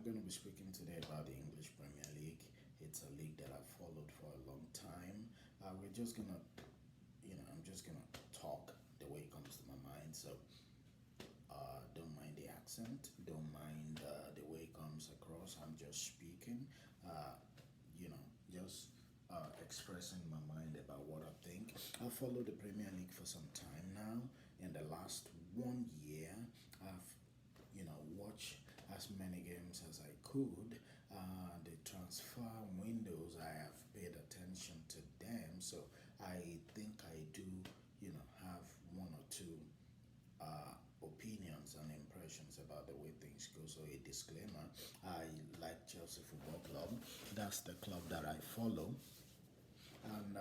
I'm going to be speaking today about the English Premier League. It's a league that I've followed for a long time. We're just going to, I'm just going to talk the way it comes to my mind. So don't mind the accent, don't mind the way it comes across. I'm just speaking, uh, just expressing my mind about what I think. I've followed the Premier League for some time now. In the last 1 year, I've watch as many games as I could. The transfer windows, I have paid attention to them, so I think I do, have one or two opinions and impressions about the way things go. So a disclaimer: I like Chelsea Football Club. That's the club that I follow, and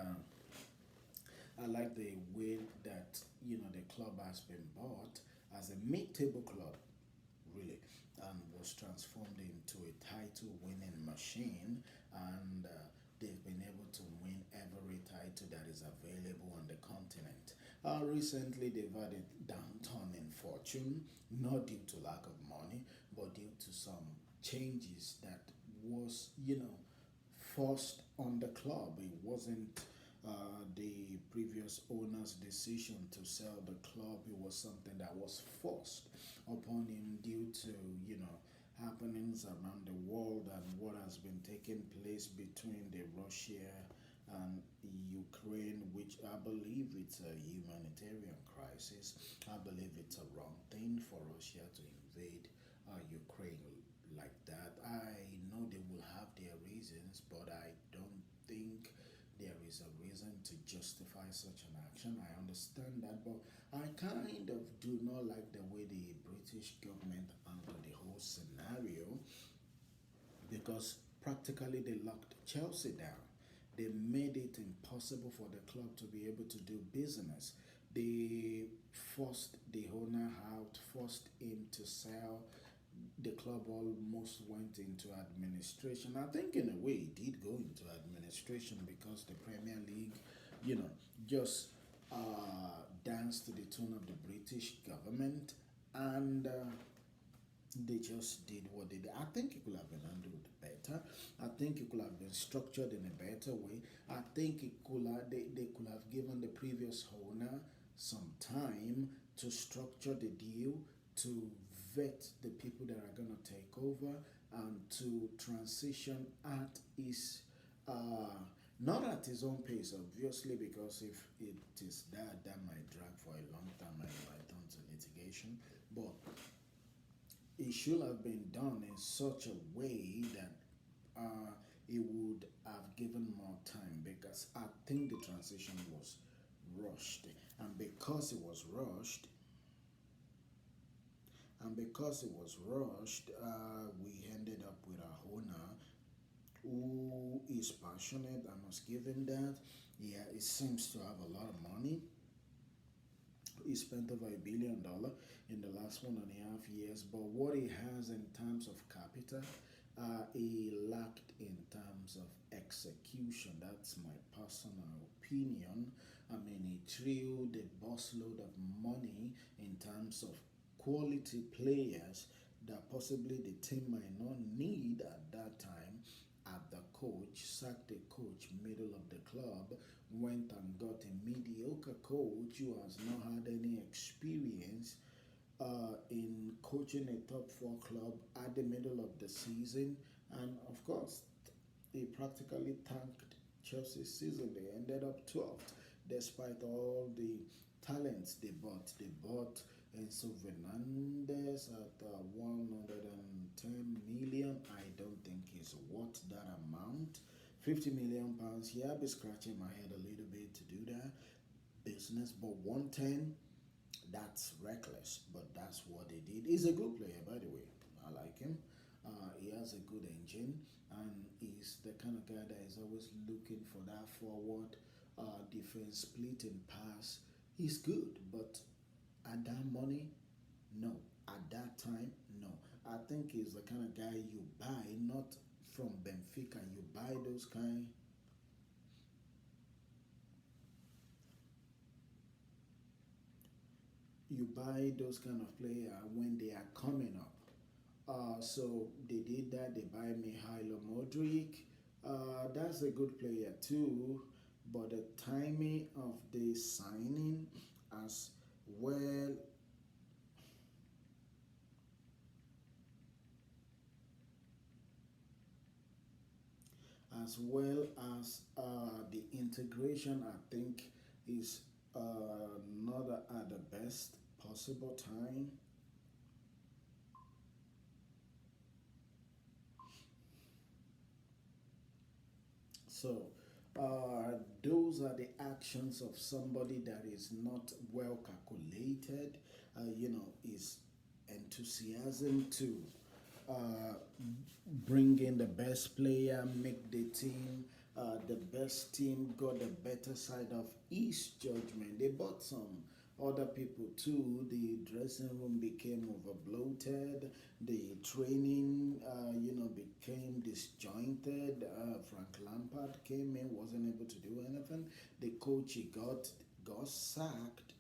I like the way that the club has been bought as a mid-table club, really, and was transformed into a title winning machine. And they've been able to win every title that is available on the continent. Recently, they've had a downturn in fortune, not due to lack of money, but due to some changes that was, forced on the club. It wasn't the previous owner's decision to sell the club. It was something that was forced upon him due to, happenings around the world and what has been taking place between the Russia and Ukraine, which I believe it's a humanitarian crisis. I believe it's a wrong thing for Russia to invade Ukraine like that. I know they will have their reasons, but I don't think there is a reason to justify such an action. I understand that, but I kind of do not like the way the British government handled the whole scenario because practically they locked Chelsea down. They made it impossible for the club to be able to do business. They forced the owner out, forced him to sell. The club almost went into administration. I think in a way it did go into administration because the Premier League, just danced to the tune of the British government, and they just did what they did. I think it could have been handled better. I think it could have been structured in a better way. I think they could have given the previous owner some time to structure the deal, to vet the people that are going to take over, and to transition at his not at his own pace, obviously, because if it is that might drag for a long time and might turn to litigation. But it should have been done in such a way that it would have given more time, because I think the transition was rushed, and because it was rushed, we ended up with a owner who is passionate. I must give him that. Yeah, it seems to have a lot of money. He spent over $1 billion in the last 1.5 years, but what he has in terms of capital, he lacked in terms of execution. That's my personal opinion. I mean, he threw the busload of money in terms of quality players that possibly the team might not need at that time at the coach, sacked the coach middle of the club, went and got a mediocre coach who has not had any experience in coaching a top four club at the middle of the season. And of course, he practically tanked Chelsea's season. They ended up 12th despite all the talents they bought. They bought Enzo Fernandez at 110 million. I don't think he's worth that amount. 50 million pounds. Yeah, I'll be scratching my head a little bit to do that business, but 110, that's reckless. But that's what they did. He's a good player, by the way. I like him. He has a good engine, and he's the kind of guy that is always looking for that forward defense, split and pass. He's good, but at that money, no. At that time, no. I think he's the kind of guy you buy, not from Benfica. You buy those kind. You buy those kind of player when they are coming up. So they did that. They buy Mihailo Modric. That's a good player too, but the timing of the signing, as well as well as the integration, I think is not at the best possible time. So, those are the actions of somebody that is not well calculated, is enthusiasm to uh, bring in the best player, make the team the best team, got the better side of his judgment. They bought some other people too. The dressing room became over bloated. The training, became disjointed. Frank Lampard came in, wasn't able to do anything. The coach he got sacked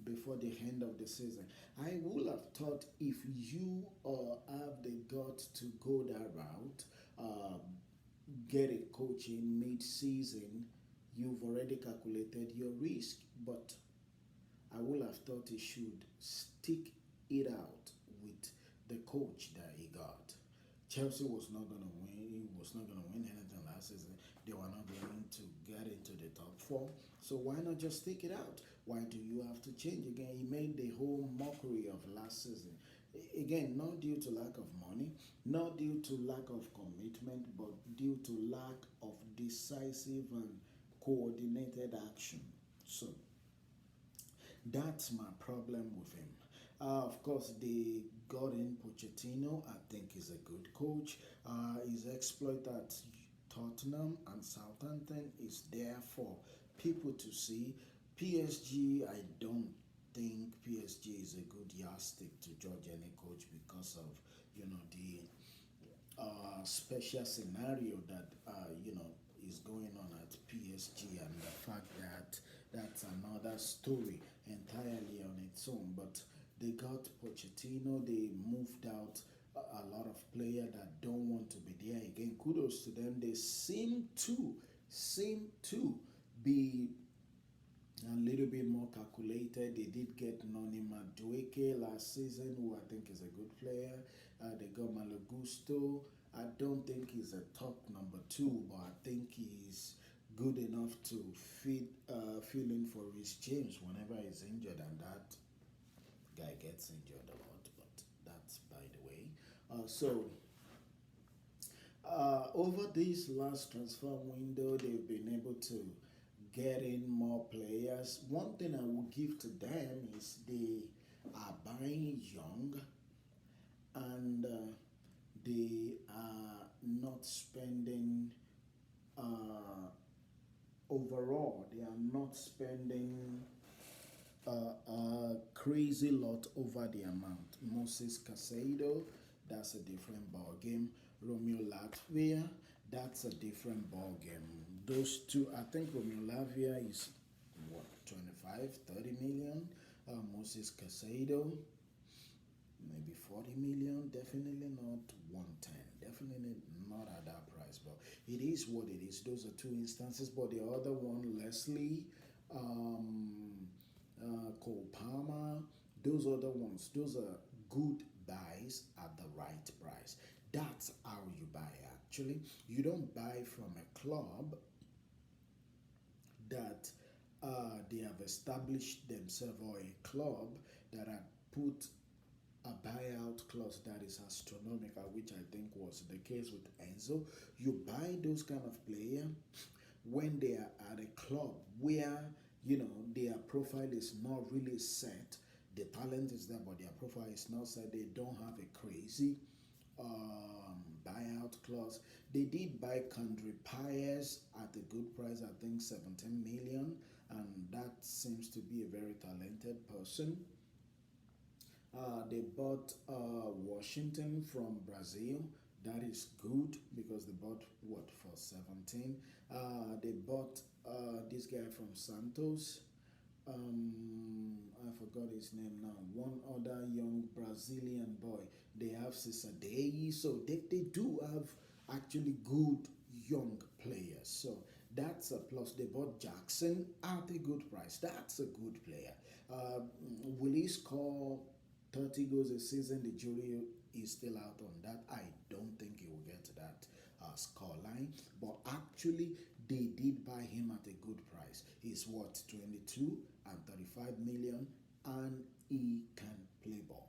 before the end of the season. I would have thought if you have the guts to go that route, uh, get a coach in mid-season, you've already calculated your risk. But I would have thought he should stick it out with the coach that he got. Chelsea was not going to win. He was not going to win anything last season. They were not going to get into the top four. So why not just stick it out? Why do you have to change again? He made the whole mockery of last season. Again, not due to lack of money, not due to lack of commitment, but due to lack of decisive and coordinated action. So that's my problem with him. Of course, they got in Pochettino. I think he's a good coach. His exploit at Tottenham and Southampton is there for people to see. PSG, I don't think PSG is a good yardstick to judge any coach because of the special scenario that is going on at PSG, and the fact that that's another story entirely on its own. But they got Pochettino. They moved out a lot of players that don't want to be there again. Kudos to them. They seem to be a little bit more calculated. They did get Noni Madueke last season, who I think is a good player. They got Malagusto. I don't think he's a top number two, but I think he's good enough to fill in for Rhys James whenever he's injured, and that guy gets injured a lot. But that's by the way. Over this last transfer window, they've been able to get in more players. One thing I will give to them is they are buying young, and they are not spending uh, overall, they are not spending a crazy lot over the amount. Moses Casado, that's a different ball game. Romeo Latvia, that's a different ball game. Those two, I think Romeo Latvia is what, 25, 30 million. Moses Casado, maybe 40 million. Definitely not 110. Definitely not at that price. But it is what it is. Those are two instances. But the other one, Leslie, um, Cole Palmer, those other ones, those are good buys at the right price. That's how you buy actually. You don't buy from a club that they have established themselves, or a club that had put a buyout clause that is astronomical, which I think was the case with Enzo. You buy those kind of player when they are at a club where their profile is not really set. The talent is there, but their profile is not set. They don't have a crazy buyout clause. They did buy Kandri Piers at a good price, I think 17 million, and that seems to be a very talented person. They bought Washington from Brazil. That is good because they bought what for 17. They bought this guy from Santos. I forgot his name now. One other young Brazilian boy. They have Cisadei, so they do have actually good young players. So that's a plus. They bought Jackson at a good price. That's a good player. Uh, will he score 30 goals a season? The jury is still out on that. I don't think he will get to that score line. But actually, they did buy him at a good price. He's what, 22 and 35 million, and he can play ball.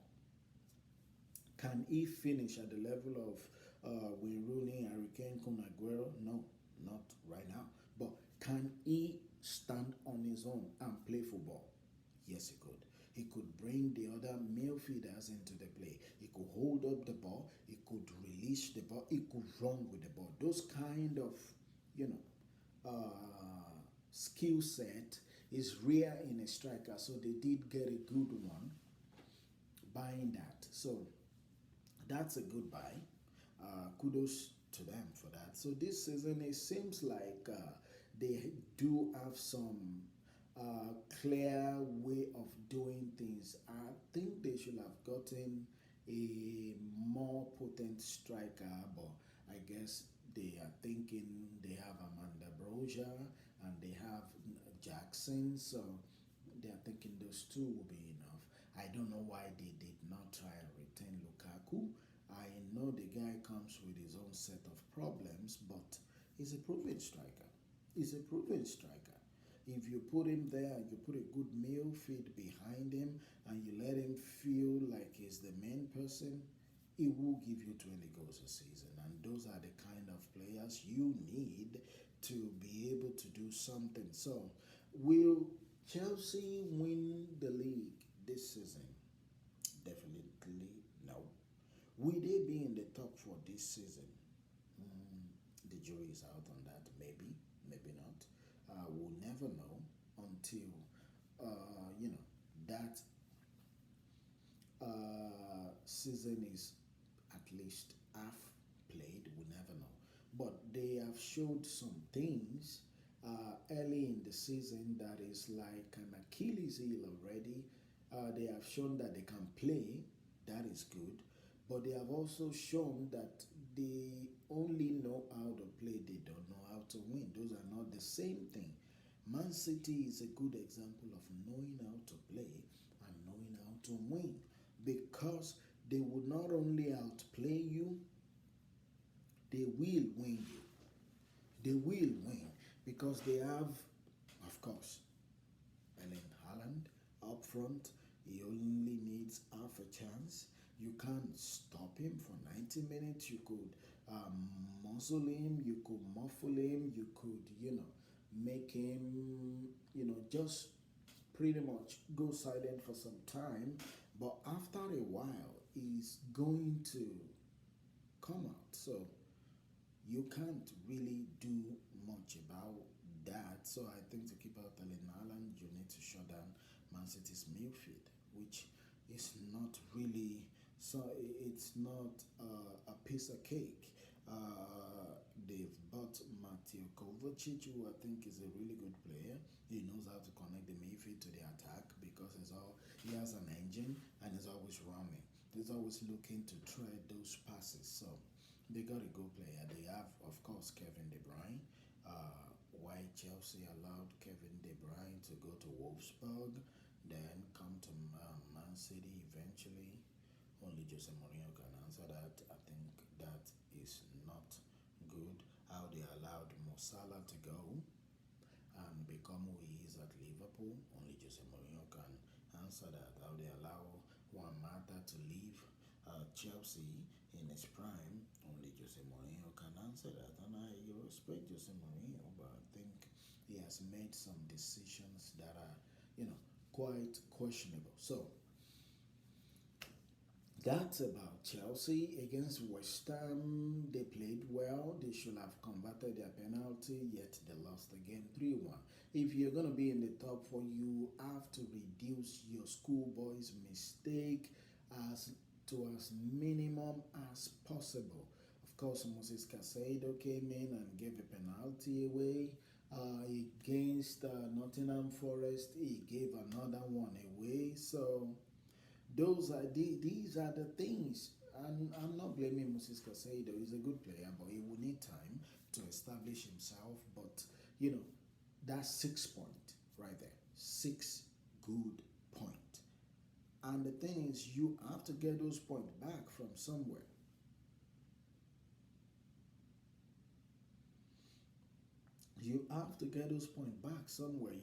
Can he finish at the level of Wayne Rooney, Harry Kane, Kun Aguero? No, not right now. But can he stand on his own and play football? Yes, he could. He could bring the other midfielders into the play. He could hold up the ball. He could release the ball. He could run with the ball. Those kind of, you know, skill set is rare in a striker. So they did get a good one buying that. So that's a good buy. Kudos to them for that. So this season, it seems like they do have some clear way of doing things. I think they should have gotten a more potent striker, but I guess they are thinking they have Amanda Broja and they have Jackson, so they are thinking those two will be enough. I don't know why they did not try and retain Lukaku. I know the guy comes with his own set of problems, but he's a proven striker. He's a proven striker. If you put him there and you put a good midfield behind him and you let him feel like he's the main person, he will give you 20 goals a season. And those are the kind of players you need to be able to do something. So, will Chelsea win the league this season? Definitely no. Will they be in the top four this season? The jury is out on that. Maybe, maybe not. We'll never know until you know that season is at least half played. We'll never know. But they have showed some things early in the season that is like an Achilles heel already. They have shown that they can play. That is good. But they have also shown that they only know how to play, they don't know how to win. Those are not the same thing. Man City is a good example of knowing how to play and knowing how to win because they will not only outplay you, they will win you. They will win because they have, of course, Ellen Haaland up front. He only needs half a chance. You can't stop him for 90 minutes. You could muzzle him, you could muffle him, you could, make him, just pretty much go silent for some time. But after a while, he's going to come out. So you can't really do much about that. So I think to keep out Ellen Haaland, you need to shut down Man City's midfield, which is not really, so it's not a piece of cake. They've bought Mateo Kovacic, who I think is a really good player. He knows how to connect the midfield to the attack because he has an engine and is always running. He's always looking to try those passes. So they got a good player. They have, of course, Kevin De Bruyne. Why Chelsea allowed Kevin De Bruyne to go to Wolfsburg, then come to Man City eventually. Only Jose Mourinho can answer that. I think that is not good. How they allowed Mo Salah to go and become who he is at Liverpool. Only Jose Mourinho can answer that. How they allow Juan Mata to leave Chelsea in his prime. Only Jose Mourinho can answer that. And I respect Jose Mourinho, but I think he has made some decisions that are, quite questionable. So that's about Chelsea against West Ham. They played well. They should have converted their penalty, yet they lost again 3-1. If you're going to be in the top four, you have to reduce your schoolboy's mistake to as minimum as possible. Of course, Moses Casado came in and gave a penalty away. Against Nottingham Forest, he gave another one away. So these are the things. And I'm not blaming Moses Casado. He's a good player, but he will need time to establish himself. But you know, that's 6 point right there. 6 good point. And the thing is, you have to get those points back from somewhere. You have to get those points back somewhere.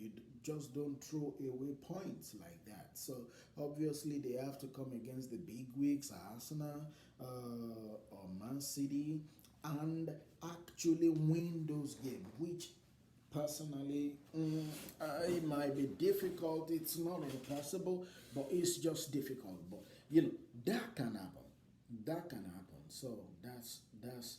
Just don't throw away points like that. So obviously they have to come against the big wigs, Arsenal or Man City, and actually win those games, which personally it might be difficult. It's not impossible, but it's just difficult. But that can happen. That can happen. So that's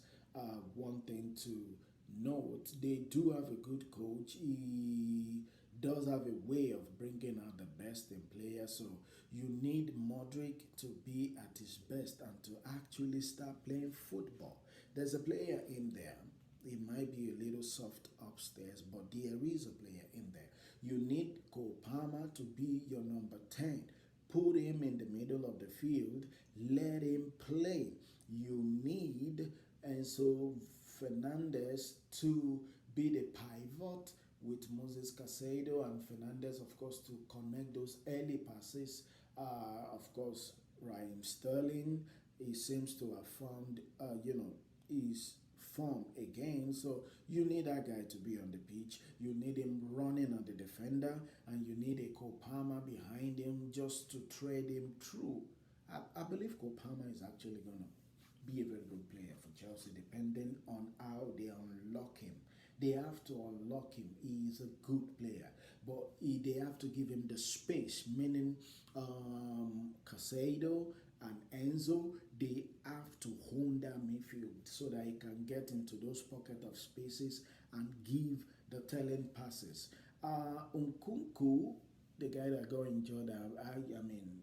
one thing to note. They do have a good coach. He does have a way of bringing out the best in players. So you need Modric to be at his best and to actually start playing football. There's a player in there. It might be a little soft upstairs, but there is a player in there. You need Cole Palmer to be your number 10. Put him in the middle of the field. Let him play. You need Enzo Fernandez to be the pivot with Moses Casado and Fernandez, of course, to connect those early passes. Of course, Raheem Sterling, he seems to have found, his form again. So you need that guy to be on the pitch. You need him running on the defender, and you need a Kopama behind him just to tread him through. I believe Kopama is actually going to be a very good player for Chelsea, depending on how they unlock him. They have to unlock him. He is a good player, but they have to give him the space, meaning Casado and Enzo, they have to hone that midfield so that he can get into those pocket of spaces and give the telling passes. Unkunku, the guy that got injured, I mean,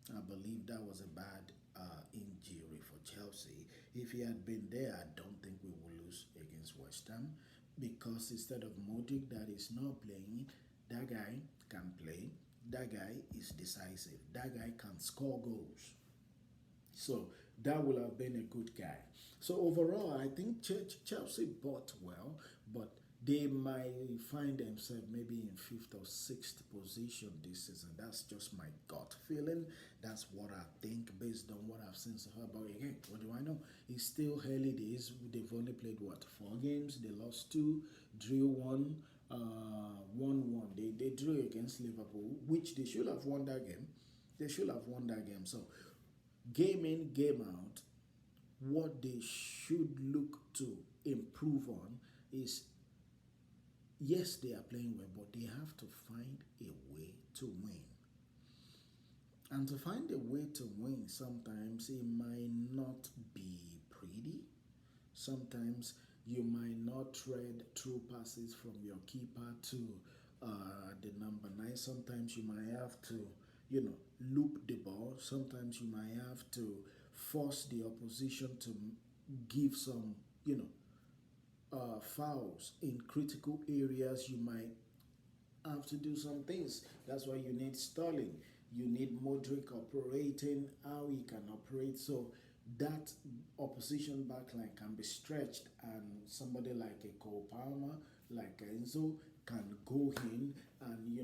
I believe that was a bad injury for Chelsea. If he had been there, I don't think we will lose against West Ham, because instead of Modric that is not playing, that guy can play. That guy is decisive. That guy can score goals. So that will have been a good guy. So overall, I think Chelsea bought well, but they might find themselves maybe in fifth or sixth position this season. That's just my gut feeling. That's what I think based on what I've seen so far. But again, what do I know? It's still early days. They've only played what, 4 games? They lost two, drew one, won one. They drew against Liverpool, which they should have won that game. They should have won that game. So game in, game out, what they should look to improve on is, yes, they are playing well, but they have to find a way to win. And to find a way to win, sometimes it might not be pretty. Sometimes you might not tread through passes from your keeper to the number 9. Sometimes you might have to, loop the ball. Sometimes you might have to force the opposition to give some, fouls in critical areas. You might have to do some things. That's why you need Sterling. You need Modric operating how he can operate. So that opposition backline can be stretched, and somebody like a Cole Palmer, like Enzo, can go in and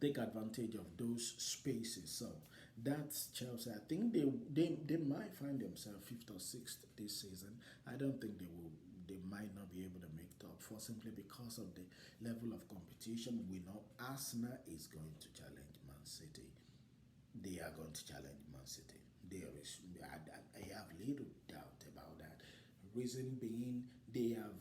take advantage of those spaces. So that's Chelsea. I think they might find themselves fifth or sixth this season. I don't think they will. They might not be able to make top four simply because of the level of competition. We know Arsenal is going to challenge Man City. They are going to challenge Man City. I have little doubt about that. Reason being, they have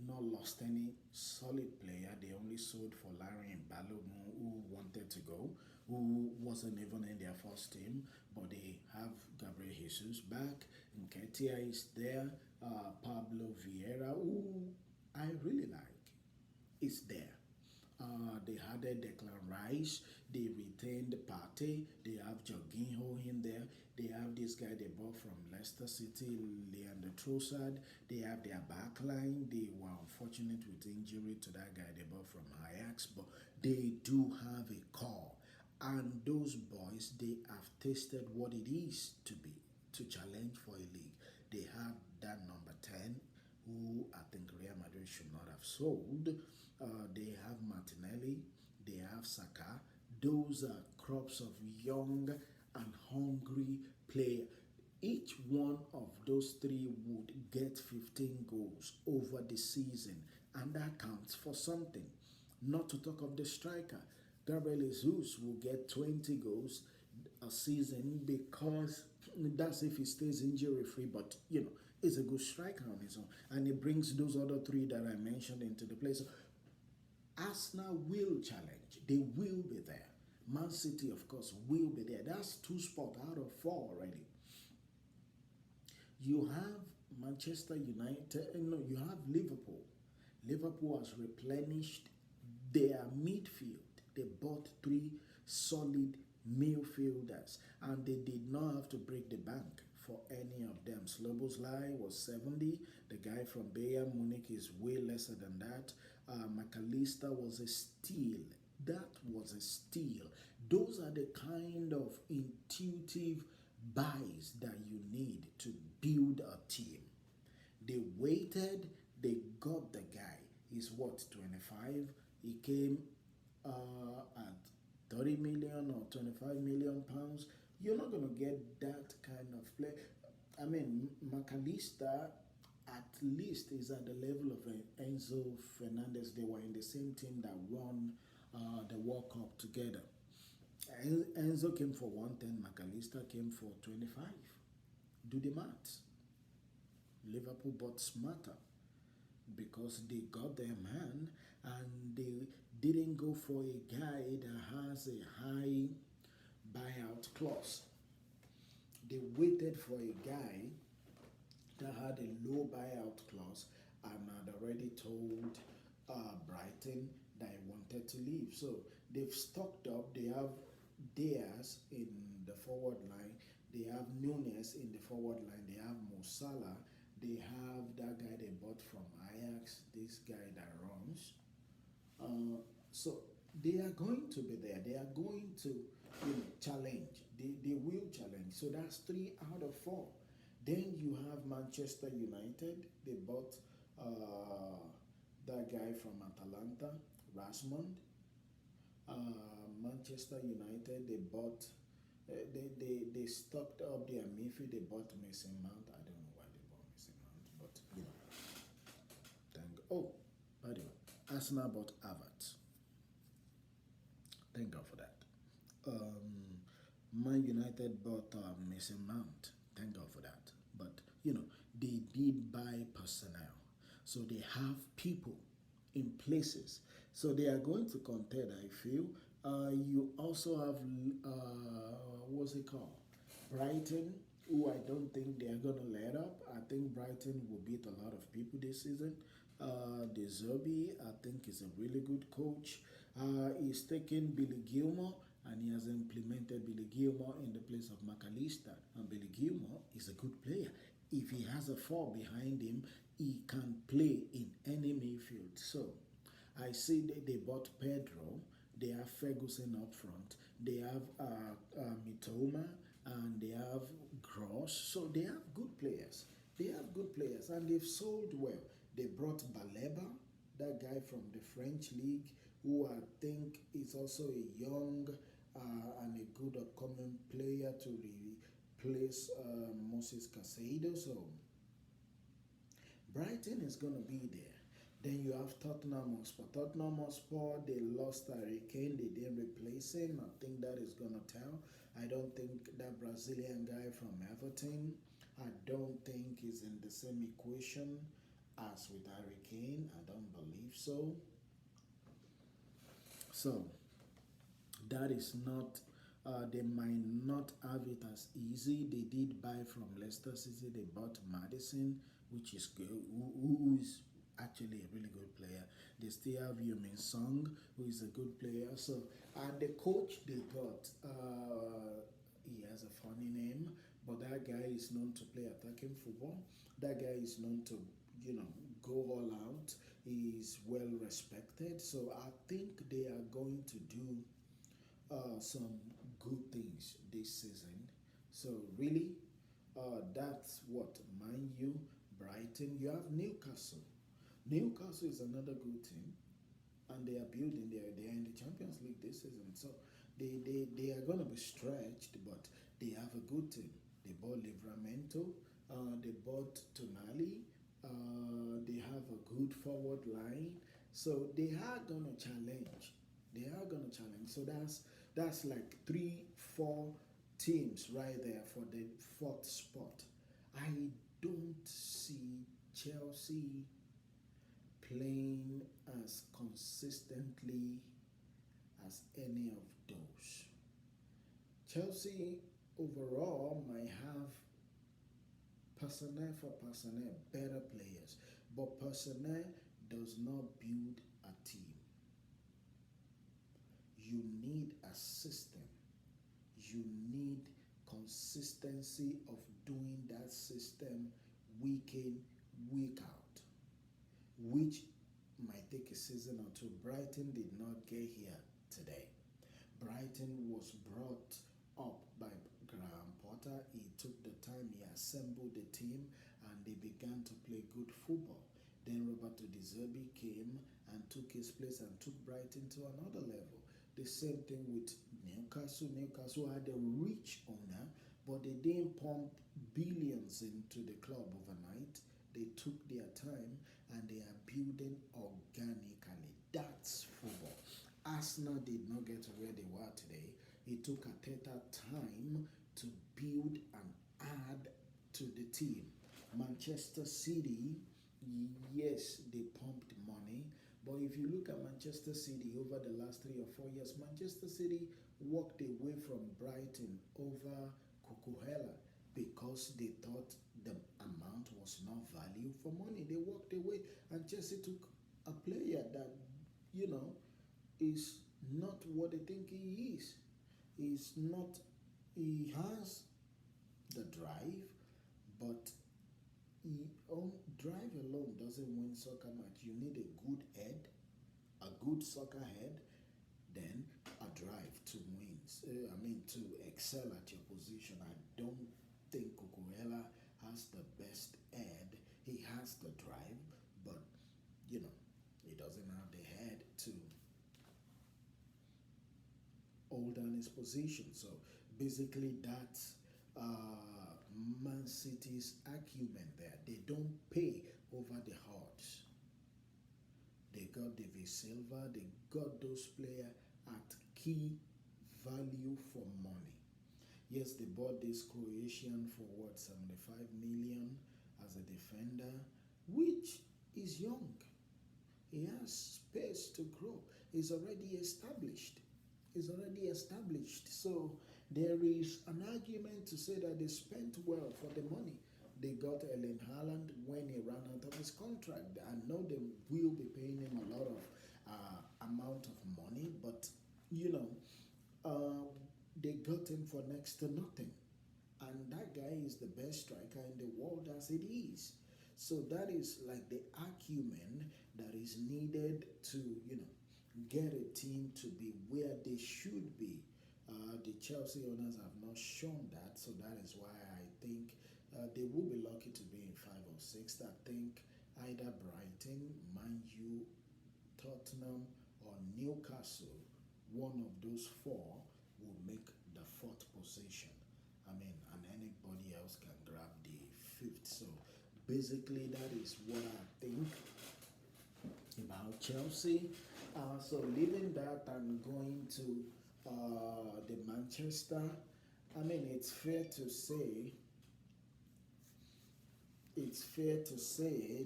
not lost any solid player. They only sold for Larry and Balogun, who wanted to go, who wasn't even in their first team, but they have Gabriel Jesus back. Nketiah is there. Pablo Vieira, who I really like, is there. They added Declan Rice. They retained Partey. They have Jorginho in there. They have this guy they bought from Leicester City, Leandro Trossard. They have their back line. They were unfortunate with injury to that guy they bought from Ajax, but they do have a core. And those boys, they have tasted what it is to be to challenge for a league. They have that number 10, who I think Real Madrid should not have sold. They have Martinelli, they have Saka. Those are crops of young and hungry players. Each one of those three would get 15 goals over the season, and that counts for something. Not to talk of the striker. Gabriel Jesus will get 20 goals a season because that's if he stays injury free, but he's a good striker on his own, and he brings those other three that I mentioned into the place. So Arsenal will challenge, they will be there. Man City, of course, will be there. That's two spots out of four already. You have Manchester United, no, you have Liverpool. Liverpool has replenished their midfield. They bought three solid midfielders, and they did not have to break the bank for any of them. Sloboslai was 70. The guy from Bayern Munich is way lesser than that. McAllister was a steal. That was a steal. Those are the kind of intuitive buys that you need to build a team. They waited, they got the guy. He's what, 25? He came at 30 million or 25 million pounds. You're not going to get that kind of play. I mean, McAllister at least is at the level of Enzo Fernandez. They were in the same team that won the World Cup together. Enzo came for 110, McAllister came for 25. Do the maths. Liverpool bought smarter because they got their man, and they didn't go for a guy that has a high buyout clause. They waited for a guy that had a low buyout clause and had already told Brighton that he wanted to leave. So they've stocked up. They have Diaz in the forward line. They have Nunes in the forward line. They have Mo Salah. They have that guy they bought from Ajax, this guy that runs. So they are going to be there. They are going to challenge. They will challenge. So that's 3 out of 4. Then you have Manchester United. They bought that guy from Atalanta, Rasmund. Manchester United, they bought, they stocked up their midfield. They bought Mason Mount. I don't know why they bought Mason Mount, but thank God. Oh, by the way, Arsenal bought Havertz. Thank God for that. Man United bought Mason Mount. Thank God for that. But they did buy personnel, so they have people in places. So they are going to contend, I feel. You also have, what's it called? Brighton, who I don't think they are going to let up. I think Brighton will beat a lot of people this season. De Zerbi, I think, is a really good coach. He's taken Billy Gilmore, and he has implemented Billy Gilmore in the place of McAllister. And Billy Gilmore is a good player. If he has a 4 behind him, he can play in any midfield. So I see they bought Pedro. They have Ferguson up front. They have Mitoma, and they have Gross. So they have good players. They have good players, and they've sold well. They brought Baleba, that guy from the French league, who I think is also a young and a good upcoming player to replace Moses Casado. So Brighton is going to be there. Then you have Tottenham Hotspur. Tottenham Hotspur, they lost Harry Kane. They didn't replace him. I think that is going to tell. I don't think that Brazilian guy from Everton, I don't think is in the same equation as with Harry Kane. I don't believe so. So that is not, they might not have it as easy. They did buy from Leicester City. They bought Madison, which is good, who is actually a really good player. They still have Yumin Song, who is a good player. So, and the coach they got, he has a funny name, but that guy is known to play attacking football. That guy is known to, go all out. He is well respected. So I think they are going to do some good things this season. So really, that's what, mind you, Brighton. You have Newcastle. Newcastle is another good team, and they are building. They are in the Champions League this season, so they are going to be stretched, but they have a good team. They bought Livramento, they bought Tonali, they have a good forward line, so they are going to challenge. They are going to challenge. So that's like 3, 4 teams right there for the fourth spot. I don't see Chelsea playing as consistently as any of those. Chelsea overall might have personnel for personnel better players, but personnel does not build a team. You need a system. You need consistency of doing that system week in, week out, which might take a season or two. Brighton did not get here today. Brighton was brought up by Graham Potter. He took the time, he assembled the team, and they began to play good football. Then Roberto De Zerbi came and took his place and took Brighton to another level. The same thing with Newcastle. Newcastle had a rich owner, but they didn't pump billions into the club overnight. They took their time and they are building organically. That's football. Arsenal did not get to where they were today. It took Arteta time to build and add to the team. Manchester City, yes, they pumped money, but if you look at Manchester City over the last 3 or 4 years, Manchester City walked away from Brighton over Cucurella because they thought the amount was not value for money. They walked away, and Chelsea took a player that, is not what they think he is. He's not, he has the drive, but drive alone doesn't win soccer match. You need a good head, a good soccer head, then a drive to win. To excel at your position. I don't think Cucurella has the best head. He has the drive, but he doesn't have the head to hold down his position. So basically, that's Man City's argument there. They don't pay over the hearts. They got David Silva, they got those players at key value for money. Yes, they bought this Croatian for what, 75 million as a defender, which is young. He has space to grow. He's already established. So there is an argument to say that they spent well for the money. They got Erling Haaland when he ran out of his contract. I know they will be paying him a lot of amount of money, but they got him for next to nothing. And that guy is the best striker in the world as it is. So that is like the argument that is needed to, get a team to be where they should be. The Chelsea owners have not shown that, so that is why I think they will be lucky to be in 5 or 6. I think either Brighton, Man U, Tottenham, or Newcastle, one of those 4 will make the 4th position. And anybody else can grab the 5th. So basically, that is what I think about Chelsea. So leaving that and going to the Manchester, it's fair to say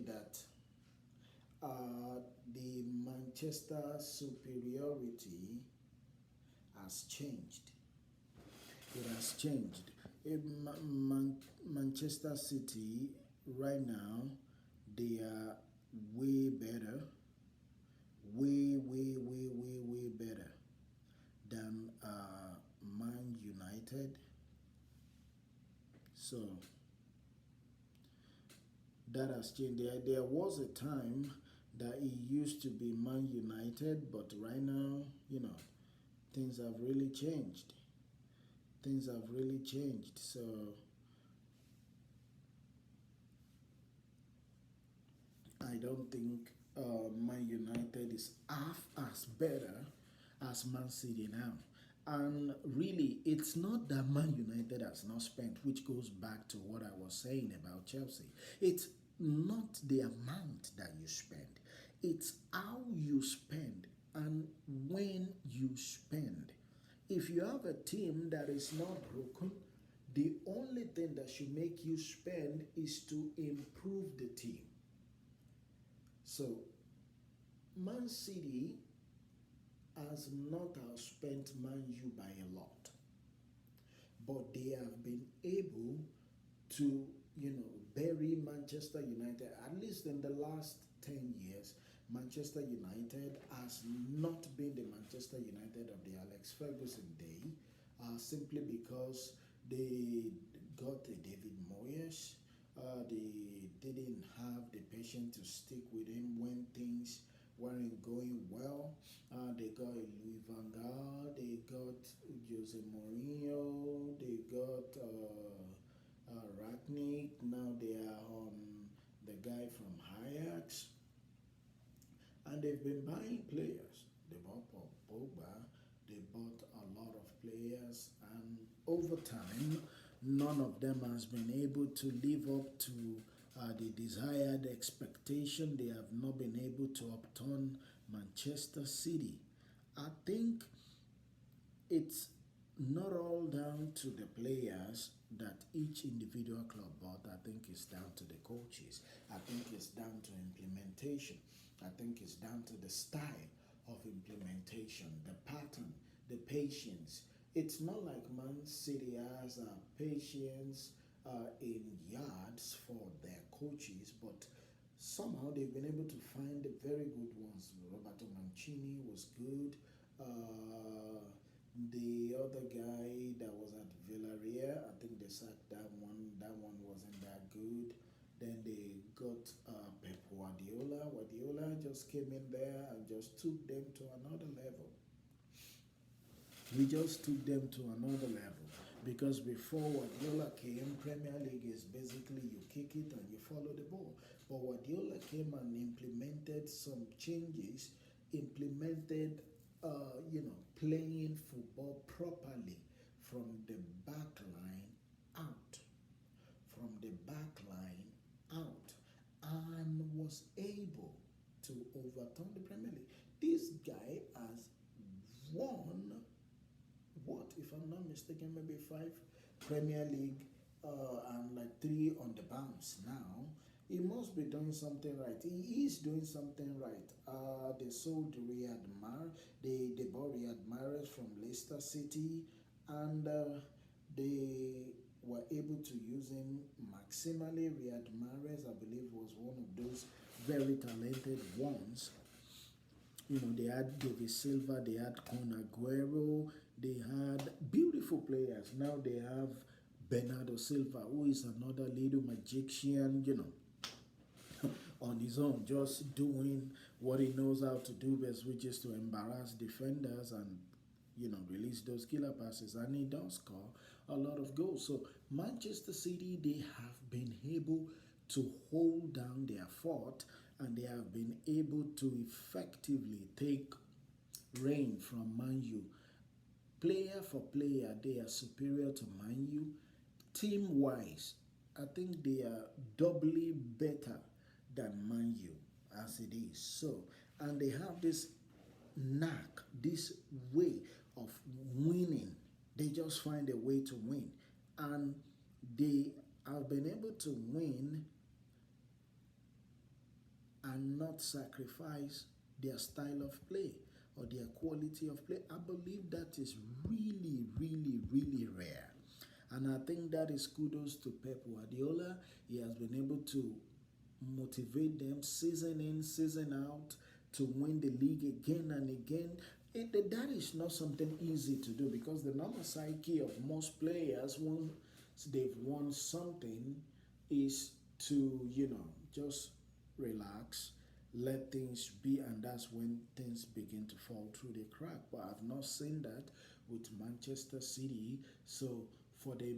that the Manchester superiority has changed. It has changed. Manchester City right now, they are way better, way better than Man United. So that has changed. There was a time that it used to be Man United, but right now, things have really changed. Things have really changed. So I don't think Man United is half as better as Man City now. And really, it's not that Man United has not spent, which goes back to what I was saying about Chelsea. It's not the amount that you spend, it's how you spend and when you spend. If you have a team that is not broken, the only thing that should make you spend is to improve the team. So, Man City has not outspent Man U by a lot, but they have been able to, bury Manchester United. At least in the last 10 years, Manchester United has not been the Manchester United of the Alex Ferguson day, simply because they got a David Moyes. They didn't have the patience to stick with him when things weren't going well. They got Louis Van Gaal, they got Jose Mourinho, they got Ragnick. Now they are the guy from Ajax, and they've been buying players. They bought Pogba, they bought a lot of players, and over time, none of them has been able to live up to the desired expectation. They have not been able to upturn Manchester City. I think it's not all down to the players that each individual club bought. I think it's down to the coaches. I think it's down to implementation. I think it's down to the style of implementation, the pattern, the patience. It's not like Man City has patience in yards for their coaches, but somehow they've been able to find the very good ones. Roberto Mancini was good. The other guy that was at Villarreal, I think they sacked that one. That one wasn't that good. Then they got Pep Guardiola. Guardiola just came in there and just took them to another level. We just took them to another level because before Guardiola came, Premier League is basically you kick it and you follow the ball. But Guardiola came and implemented some changes, implemented, playing football properly from the back line out, from the back line out, and was able to overturn the Premier League. This guy has won what, if I'm not mistaken, maybe 5 Premier League and like 3 on the bounce now. He must be doing something right. He is doing something right. They sold Riyad Mahrez. They bought Riyad Mahrez from Leicester City, and they were able to use him maximally. Riyad Mahrez, I believe, was one of those very talented ones. They had David Silva, they had Con Aguero, they had beautiful players. Now they have Bernardo Silva, who is another little magician, on his own, just doing what he knows how to do best, which is to embarrass defenders and, release those killer passes. And he does score a lot of goals. So Manchester City, they have been able to hold down their fort, and they have been able to effectively take reign from Man U. Player for player, they are superior to Man U. Team-wise, I think they are doubly better than Man U as it is. So, and they have this knack, this way of winning. They just find a way to win. And they have been able to win and not sacrifice their style of play or their quality of play. I believe that is really, really, really rare. And I think that is kudos to Pep Guardiola. He has been able to motivate them season in, season out to win the league again and again. That is not something easy to do because the normal psyche of most players, once they've won something, is to, just relax, let things be, and that's when things begin to fall through the crack. But I've not seen that with Manchester City. So for the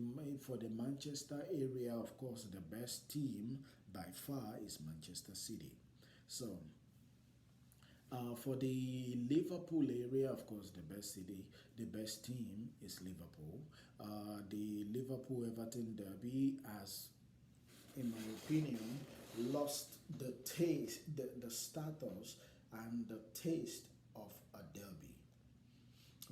Manchester area, of course, the best team by far is Manchester City. So for the Liverpool area, of course, the best team is Liverpool. The Liverpool Everton derby has, in my opinion, lost the taste, the status, and the taste of a derby.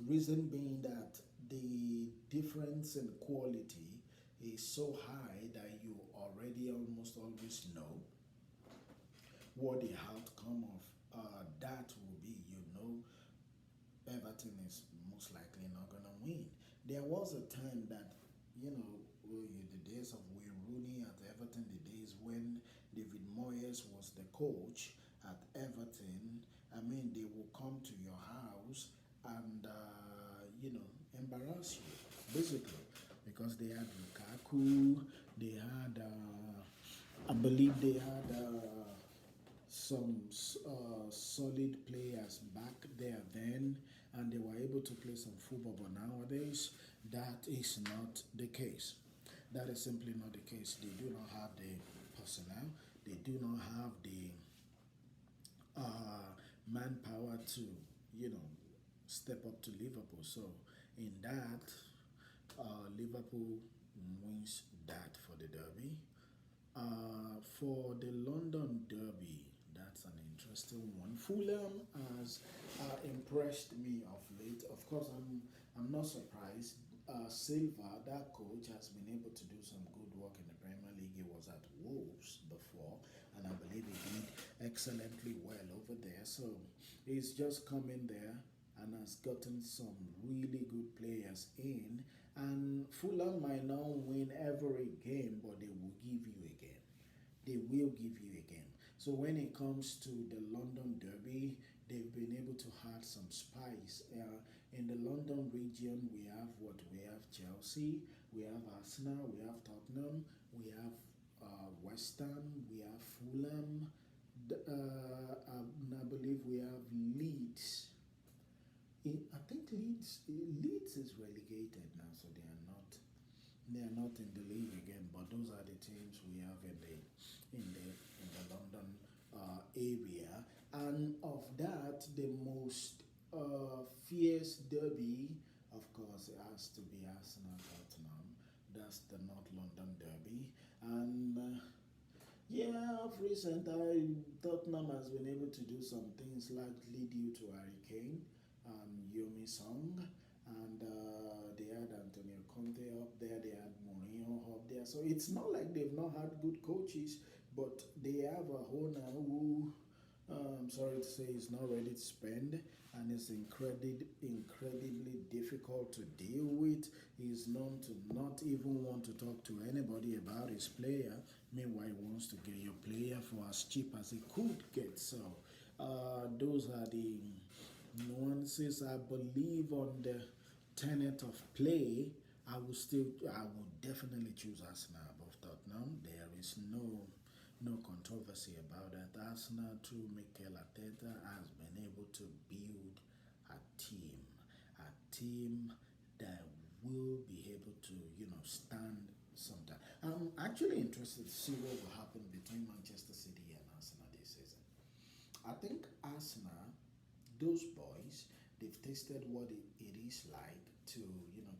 Reason being that the difference in quality is so high that you already almost always know what the outcome of that will be. Everton is most likely not going to win. There was a time that, the days of Wayne Rooney at Everton, the days when David Moyes was the coach at Everton, I mean, they will come to your house and, embarrass you, basically, because they had Lukaku, they had, I believe they had some solid players back there then, and they were able to play some football. But nowadays, that is not the case. That is simply not the case. They do not have the personnel. They do not have the manpower to, you know, step up to Liverpool. So in that, Liverpool wins that for the derby. For the London Derby, that's an interesting one. Fulham has impressed me of late. Of course, I'm not surprised. Silva, that coach, has been able to do some good work in the Premier League. He was at Wolves before, and I believe he did excellently well over there. So he's just come in there and has gotten some really good players in. And Fulham might not win every game, but they will give you a game. They will give you a game. So when it comes to the London Derby, they've been able to add some spice. In the London region, we have what? We have Chelsea, we have Arsenal, we have Tottenham, we have West Ham, we have Fulham, I believe we have Leeds. I think Leeds is relegated now, so they are not in the league again. But those are the teams we have in the London area. And of that, the most fierce derby, of course, it has to be Arsenal Tottenham. That's the North London derby. And yeah, of recent, Tottenham has been able to do some things likely due to Harry Kane and Yomi Song. And they had Antonio Conte up there, they had Mourinho up there. So it's not like they've not had good coaches, but they have a owner who, I'm sorry to say, is not ready to spend, and it's incredibly difficult to deal with. He's known to not even want to talk to anybody about his player. Meanwhile, he wants to get your player for as cheap as he could get. So those are the nuances. I believe on the tenet of play, I would definitely choose Arsenal above Tottenham. There is no controversy about that. Arsenal, through Mikel Arteta, has been able to build a team that will be able to, stand sometime. I'm actually interested to see what will happen between Manchester City and Arsenal this season. I think Arsenal, those boys, they've tasted what it is like to,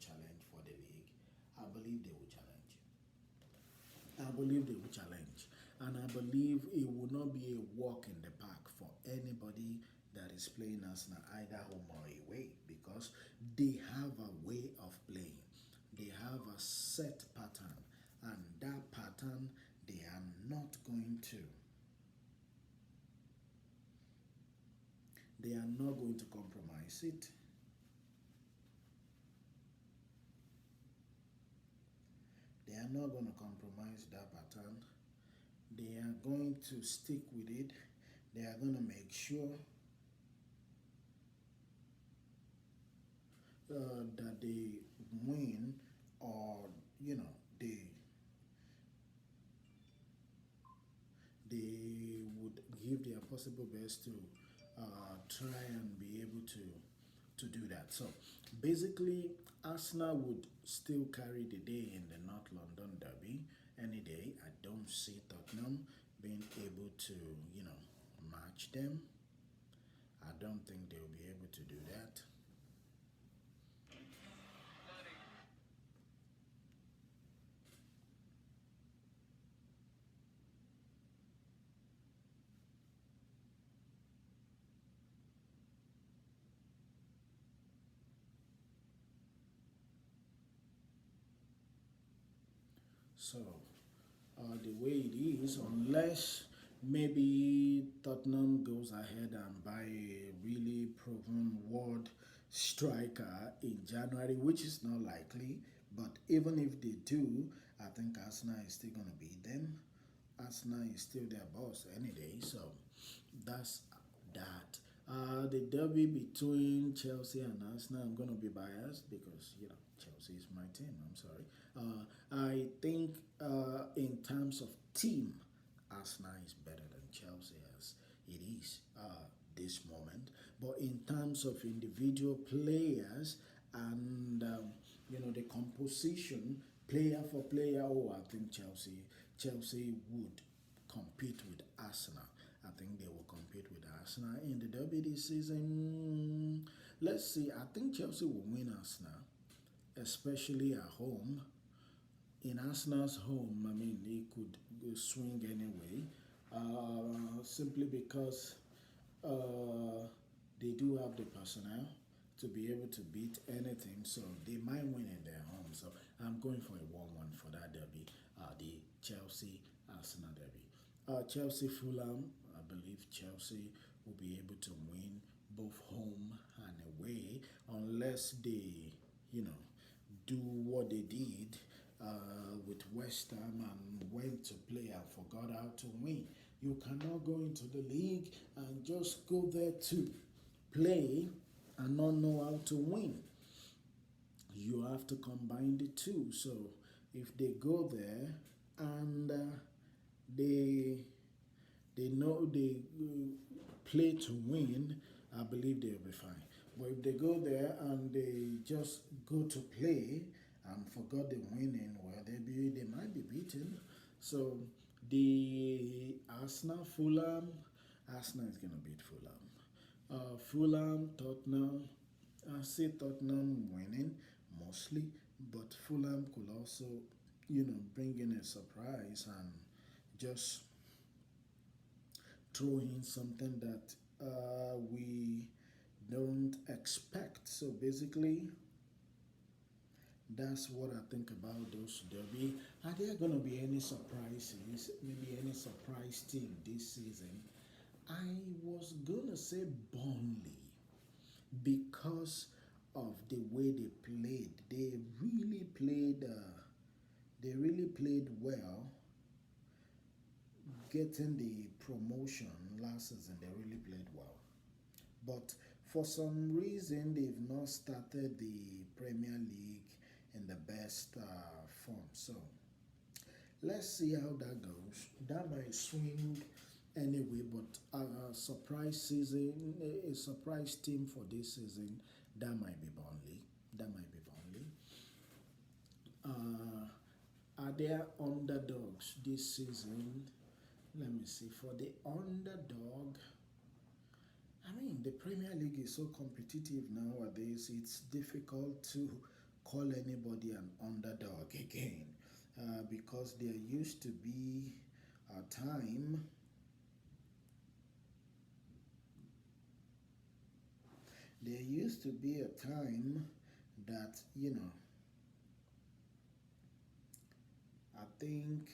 challenge for the league. I believe they will challenge. And I believe it will not be a walk in the park for anybody that is playing Arsenal, either home or away, because they have a way of playing. They have a set pattern, and that pattern, they are not going to. They are not going to compromise it. They are not going to compromise that pattern. They are going to stick with it. They are going to make sure that they win, or you know they they would give their possible best to try and be able to do that. So basically, Arsenal would still carry the day in the North London derby any day. I don't see Tottenham being able to, you know, match them. I don't think they'll be able to do that. So the way it is, unless maybe Tottenham goes ahead and buy a really proven world striker in January, which is not likely. But even if they do, I think Arsenal is still going to beat them. Arsenal is still their boss any day, so that's that. The derby between Chelsea and Arsenal, I'm going to be biased because Chelsea is my team. I'm sorry. I think in terms of team, Arsenal is better than Chelsea as it is this moment. But in terms of individual players and the composition, player for player, oh, I think Chelsea would compete with Arsenal. I think they will compete with Arsenal in the derby this season. Let's see. I think Chelsea will win Arsenal, especially at home. In Arsenal's home, I mean, they could swing anyway, simply because uh, they do have the personnel to be able to beat anything, so they might win in their home. So I'm going for a 1-1 for that derby, the Chelsea Arsenal derby. Chelsea Fulham, I believe Chelsea will be able to win both home and away, unless they, you know, do what they did with West Ham and went to play and forgot how to win. You cannot go into the league and just go there to play and not know how to win. You have to combine the two. So if they go there and they know they play to win, I believe they'll be fine. But if they go there and they just go to play and forgot the winning, well, they might be beaten. So the Arsenal is gonna beat Fulham. Fulham, Tottenham. I see Tottenham winning mostly, but Fulham could also, bring in a surprise and just throw in something that we don't expect. So basically, that's what I think about those derby. Are there going to be any surprises? Maybe any surprise team this season? I was going to say Burnley because of the way they played. They really played well, getting the promotion last season. They really played well. But for some reason, they've not started the Premier League in the best form. So let's see how that goes. That might swing anyway, but a surprise season, a surprise team for this season, that might be Burnley. That might be Burnley. Are there underdogs this season? Let me see. For the underdog, I mean, the Premier League is so competitive nowadays, it's difficult to call anybody an underdog again because there used to be a time. There used to be a time that, I think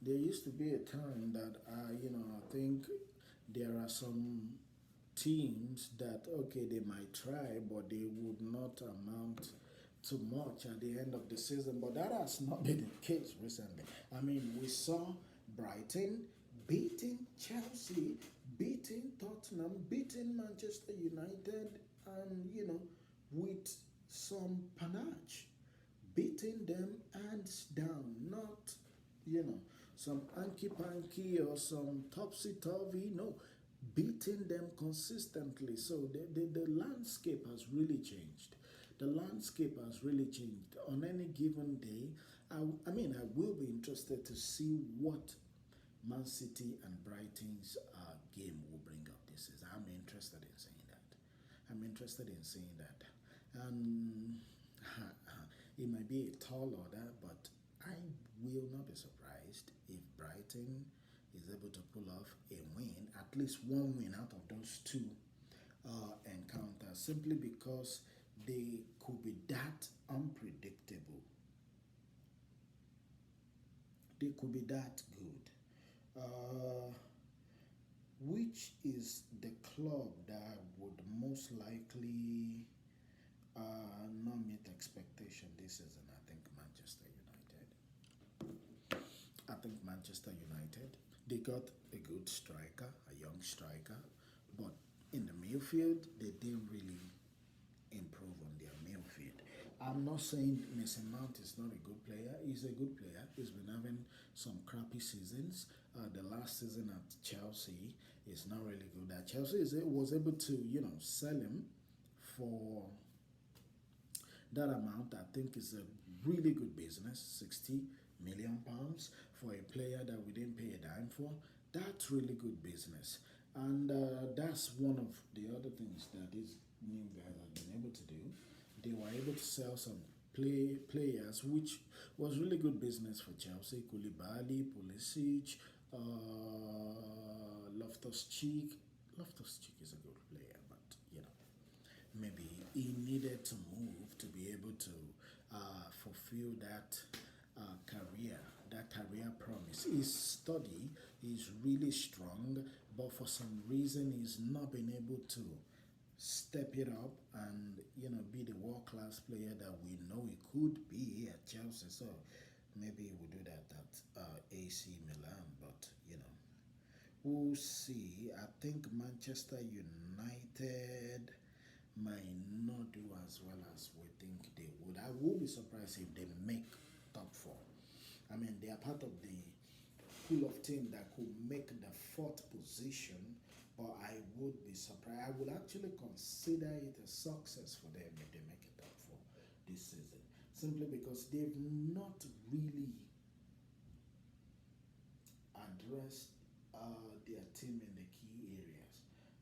there used to be a time that, I think there are some teams that, okay, they might try, but they would not amount too much at the end of the season, but that has not been the case recently. I mean, we saw Brighton beating Chelsea, beating Tottenham, beating Manchester United, and with some panache, beating them hands down, not some anky panky or some topsy turvy. No, beating them consistently. So the landscape has really changed. The landscape has really changed. On any given day, I mean, I will be interested to see what Man City and Brighton's game will bring up this season. I'm interested in seeing that. I'm interested in seeing that. And it might be a tall order, but I will not be surprised if Brighton is able to pull off a win, at least one win out of those two encounters, simply because they could be that unpredictable. They could be that good. Which is the club that would most likely not meet expectation this season? I think Manchester United. I think Manchester United. They got a good striker, a young striker, but in the midfield, they didn't really improve on their midfield. I'm not saying Mason Mount is not a good player. He's a good player. He's been having some crappy seasons. The last season at Chelsea is not really good. That Chelsea was able to, sell him for that amount. I think is a really good business. £60 million for a player that we didn't pay a dime for. That's really good business. And that's one of the other things that these new guys have been able to do. They were able to sell some players, which was really good business for Chelsea. Koulibaly, Pulisic, Loftus Cheek. Loftus Cheek is a good player, but maybe he needed to move to be able to fulfill that career promise. His study is really strong, but for some reason he's not been able to step it up and be the world class player that we know he could be at Chelsea. So maybe he will do that at AC Milan, but we'll see. I think Manchester United might not do as well as we think they would. I will be surprised if they make top four. I mean, they are part of the pool of teams that could make the fourth position, but I would be surprised. I would actually consider it a success for them if they make it top four this season, simply because they've not really addressed their team in the key areas.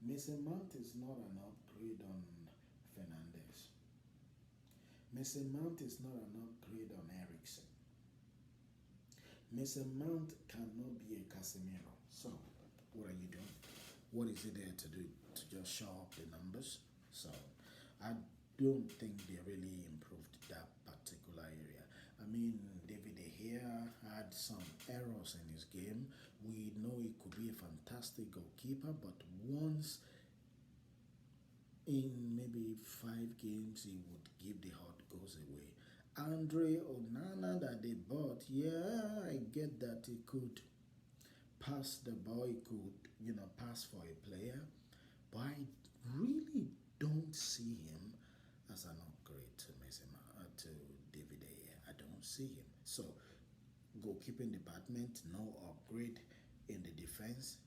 Mason Mount is not an upgrade on Fernandez. Mason Mount is not an upgrade on Ericsson. Mason Mount cannot be a Casemiro. So, what are you doing? What is it there to do? To just show up the numbers? So, I don't think they really improved that particular area. I mean, David De Gea had some errors in his game. We know he could be a fantastic goalkeeper, but once in maybe 5 games, he would give the hot goals away. Andre Onana that they bought, yeah, I get that he could pass the ball, he could, pass for a player, but I really don't see him as an upgrade to to David De Gea. I don't see him. So, goalkeeping department, no upgrade in the defense,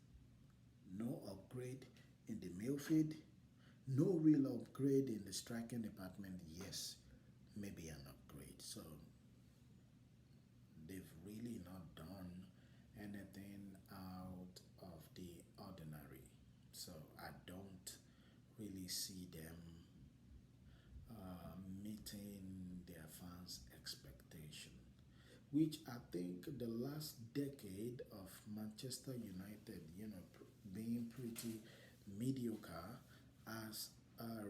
no upgrade in the midfield, no real upgrade in the striking department. Yes, maybe an upgrade. So they've really not done anything out of the ordinary. So I don't really see them meeting their fans' expectation, which I think the last decade of Manchester United, being pretty mediocre, has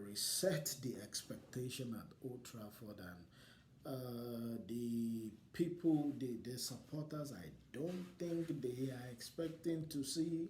reset the expectation at Old Trafford, and the people, the supporters, I don't think they are expecting to see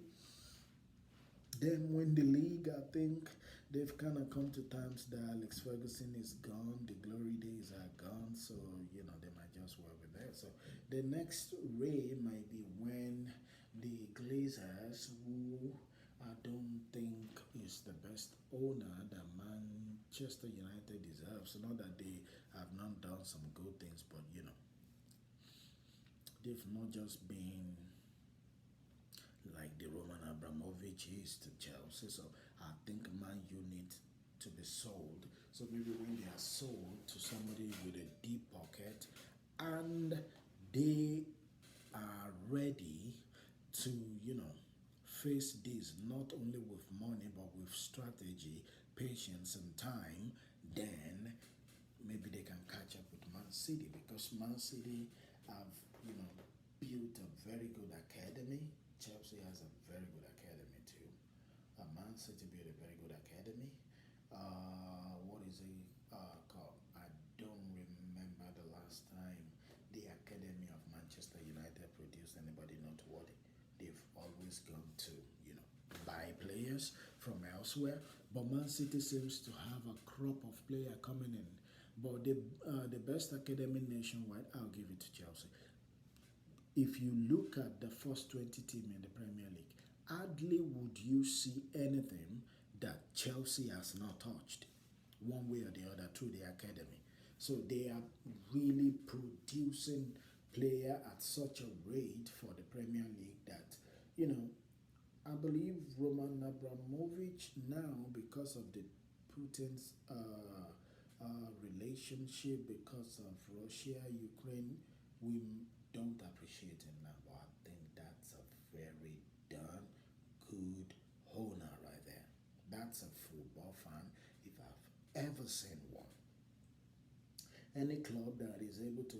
them win the league. I think they've kind of come to terms that Alex Ferguson is gone, the glory days are gone, so they might just work with that. So the next ray might be when the Glazers, who I don't think is the best owner that Manchester United deserves. Not that they have not done some good things, but they've not just been like the Roman Abramovich is to Chelsea. So I think Man U need to be sold. So maybe when they are sold to somebody with a deep pocket and they are ready to, face this not only with money but with strategy, patience, and time, then maybe they can catch up with Man City because Man City have, built a very good academy. Chelsea has a very good academy too. Man City built a very good academy. What is it called? I don't remember the last time the academy of Manchester United produced anybody noteworthy. They've always gone to, buy players from elsewhere. But Man City seems to have a crop of player coming in. But the best academy nationwide, I'll give it to Chelsea. If you look at the first 20 team in the Premier League, hardly would you see anything that Chelsea has not touched, one way or the other, through the academy. So they are really producing player at such a rate for the Premier League that, I believe Roman Abramovich now, because of the Putin's relationship, because of Russia, Ukraine, we don't appreciate him now. But I think that's a very darn good owner right there. That's a football fan if I've ever seen one. Any club that is able to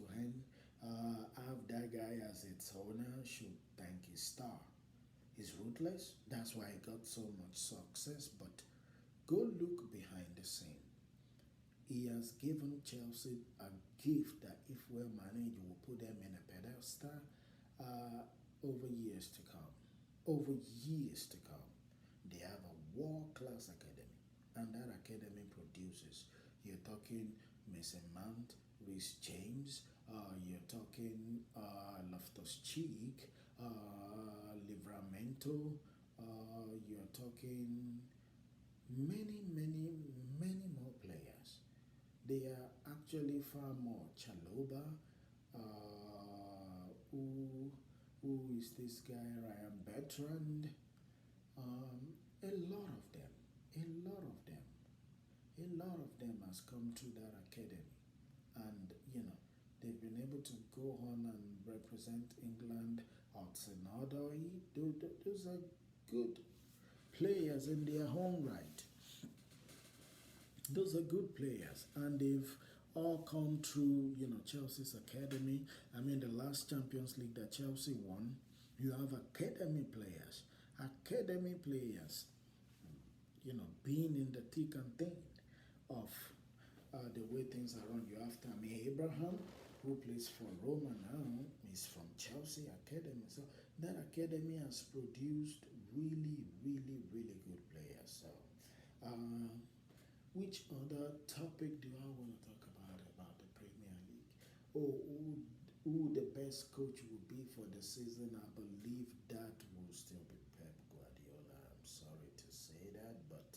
have that guy as its owner should thank his star. He's ruthless. That's why he got so much success. But go look behind the scene. He has given Chelsea a gift that, if well managed, will put them in a pedestal over years to come. Over years to come. They have a world-class academy, and that academy produces. You're talking Mason Mount, Rhys James, you're talking Loftus Cheek, Livramento, you're talking many, many, many more players. They are actually far more. Chaloba, who is this guy? Ryan Bertrand. A lot of them, a lot of them, a lot of them has come through that academy, and they've been able to go on and represent England. Otsenadoi, those are good players in their own right. Those are good players, and they've all come through, Chelsea's academy. I mean, the last Champions League that Chelsea won, you have academy players, being in the thick and thin of the way things are run. You have Tammy Abraham, who plays for Roma now, is from Chelsea Academy. So that academy has produced really, really, really good players. So, which other topic do I want to talk about the Premier League? Oh, who the best coach will be for the season? I believe that will still be Pep Guardiola. I'm sorry to say that, but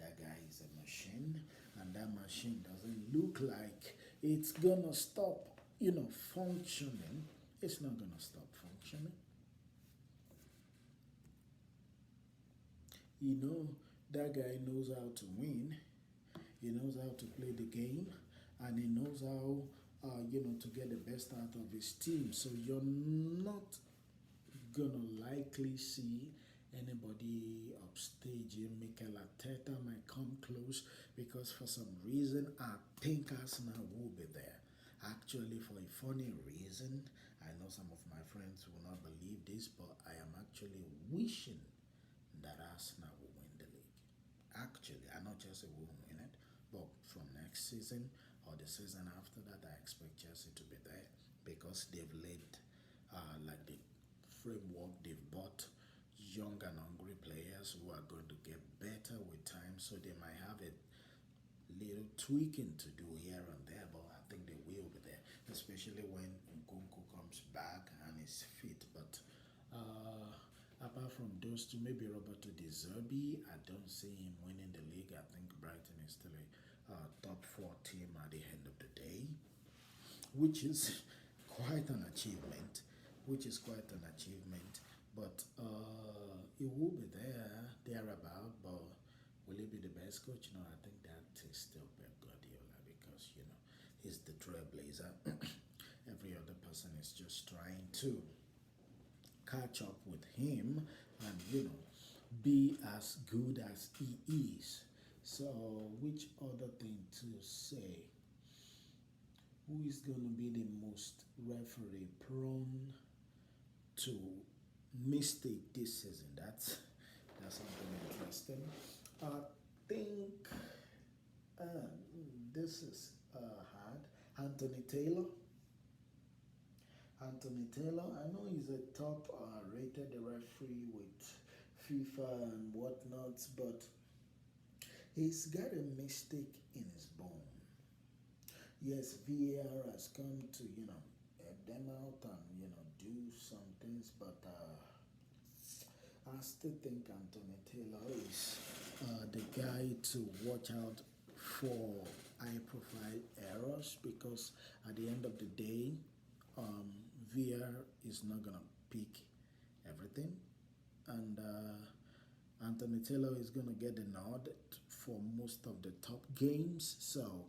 that guy is a machine, and that machine doesn't look like it's gonna stop, functioning. It's not gonna stop functioning. That guy knows how to win. He knows how to play the game, and he knows how, to get the best out of his team. So you're not gonna likely see anybody upstaging. Mikel Arteta might come close because for some reason I think Arsenal will be there. Actually, for a funny reason, I know some of my friends will not believe this, but I am actually wishing that Arsenal will win the league. Actually, I know Chelsea will win it, but from next season or the season after that, I expect Chelsea to be there because they've laid like the framework. They've bought, young and hungry players who are going to get better with time, so they might have a little tweaking to do here and there, but I think they will be there, especially when Nkunku comes back and is fit. But uh, apart from those two, maybe Roberto De Zerbi, I don't see him winning the league. I think Brighton is still a top four team at the end of the day, which is quite an achievement. Which is quite an achievement. But it will be thereabout. But will he be the best coach? No, I think that is still Pep Guardiola because he's the trailblazer. Every other person is just trying to catch up with him and be as good as he is. So, which other thing to say? Who is going to be the most referee prone to mistake this season? That's something interesting. I think uh, this is hard. Anthony Taylor. Anthony Taylor. I know he's a top rated referee with FIFA and whatnot, but he's got a mistake in his bone. Yes, VAR has come to help them out and do some things, but I still think Anthony Taylor is the guy to watch out for high profile errors because at the end of the day, VAR is not gonna pick everything, and Anthony Taylor is gonna get the nod for most of the top games. So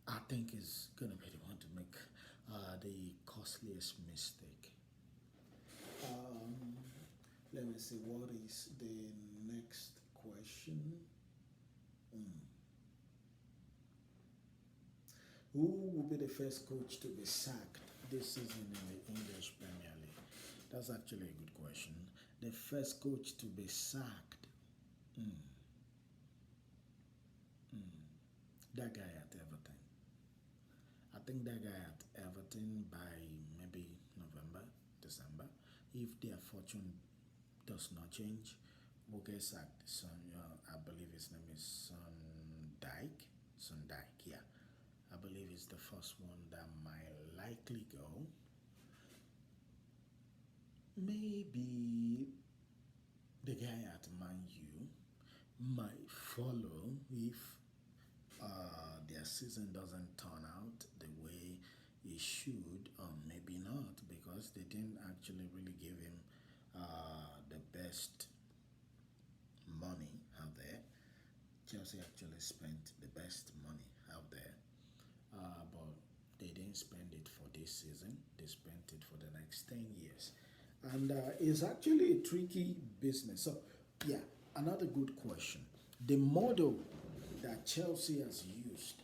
I think he's gonna be the one to make the costliest mistake. Um, Let me see what is the next question. Hmm. Who will be the first coach to be sacked this season in the English Premier League? That's actually a good question. The first coach to be sacked. Hmm. Hmm. That guy at Everton. I think that guy at Everton by maybe November, December, if their fortune does not change, will get sacked. I believe his name is Dyke. Son Dyke, yeah. I believe it's the first one that might likely go. Maybe the guy at Man U might follow if their season doesn't turn out the way it should, or maybe not, because they didn't actually really give him the best money out there. Chelsea actually spent the best money out there, but they didn't spend it for this season. They spent it for the next 10 years. And it's actually a tricky business. So, yeah, another good question. The model that Chelsea has used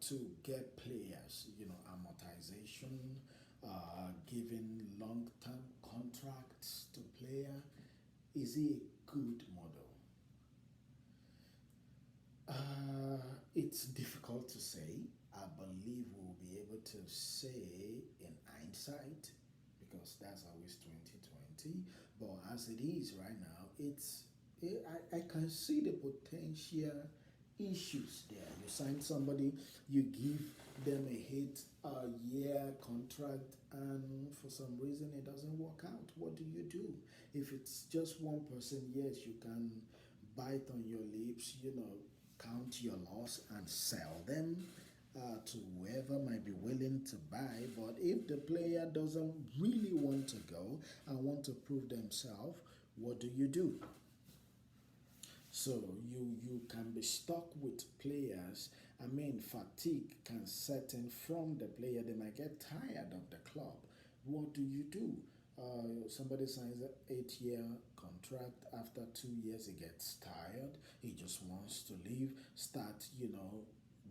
to get players, amortization, giving long-term contracts to player, is it a good model? It's difficult to say. I believe we'll be able to say in hindsight because that's always 2020. But as it is right now, I can see the potential issues there. You sign somebody, you give them a hit a year contract, and for some reason it doesn't work out. What do you do? If it's just one person, yes, you can bite on your lips, count your loss and sell them to whoever might be willing to buy. But if the player doesn't really want to go and want to prove themselves, what do you do? So you can be stuck with players. I mean, fatigue can set in from the player. They might get tired of the club. What do you do? Somebody signs an 8-year contract. After 2 years, he gets tired. He just wants to leave. Start,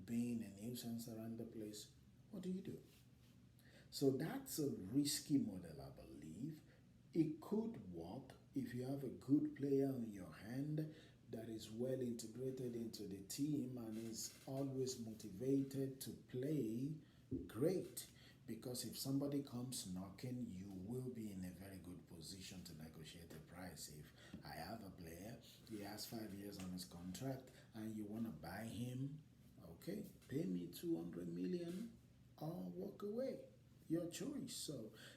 being a nuisance around the place. What do you do? So that's a risky model, I believe. It could work if you have a good player on your hand that is well integrated into the team and is always motivated to play. Great. Because if somebody comes knocking, you will be in a very good position to negotiate the price. If I have a player, he has 5 years on his contract, and you want to buy him, okay, pay me 200 million or walk away. Your choice. So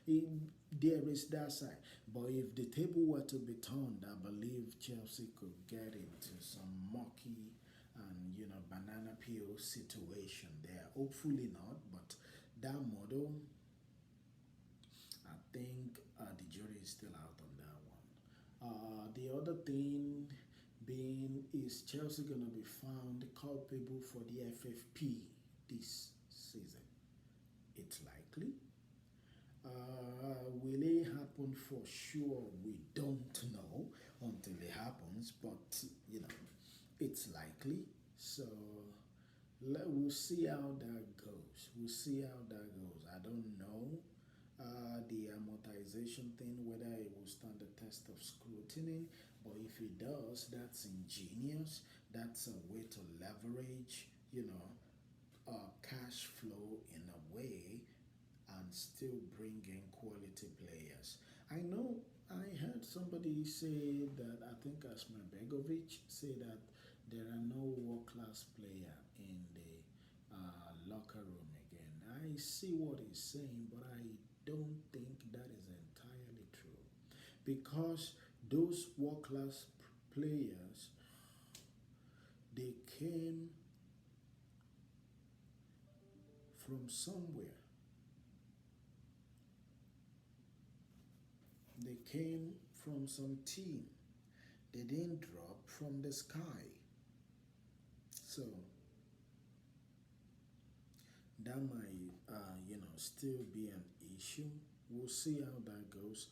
it, there is that side. But if the table were to be turned, I believe Chelsea could get into some mucky and banana peel situation there. Hopefully not, but that model, I think the jury is still out on that one. The other thing being, is Chelsea gonna be found culpable for the FFP this season? It's likely. Will it happen for sure? We don't know until it happens, but you know, it's likely. So we'll see how that goes. We'll see how that goes. I don't know the amortization thing, whether it will stand the test of scrutiny, but if it does, that's ingenious. That's a way to leverage, cash flow in a way and still bring in quality players. I know I heard somebody say that, I think Asma Begovic say that there are no world class player in the locker room again. I see what he's saying, but I don't think that is entirely true because those world class players, they came from somewhere. They came from some team. They didn't drop from the sky. So that might, still be an issue. We'll see how that goes.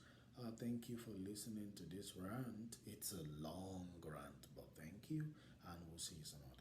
Thank you for listening to this rant. It's a long rant, but thank you, and we'll see you some other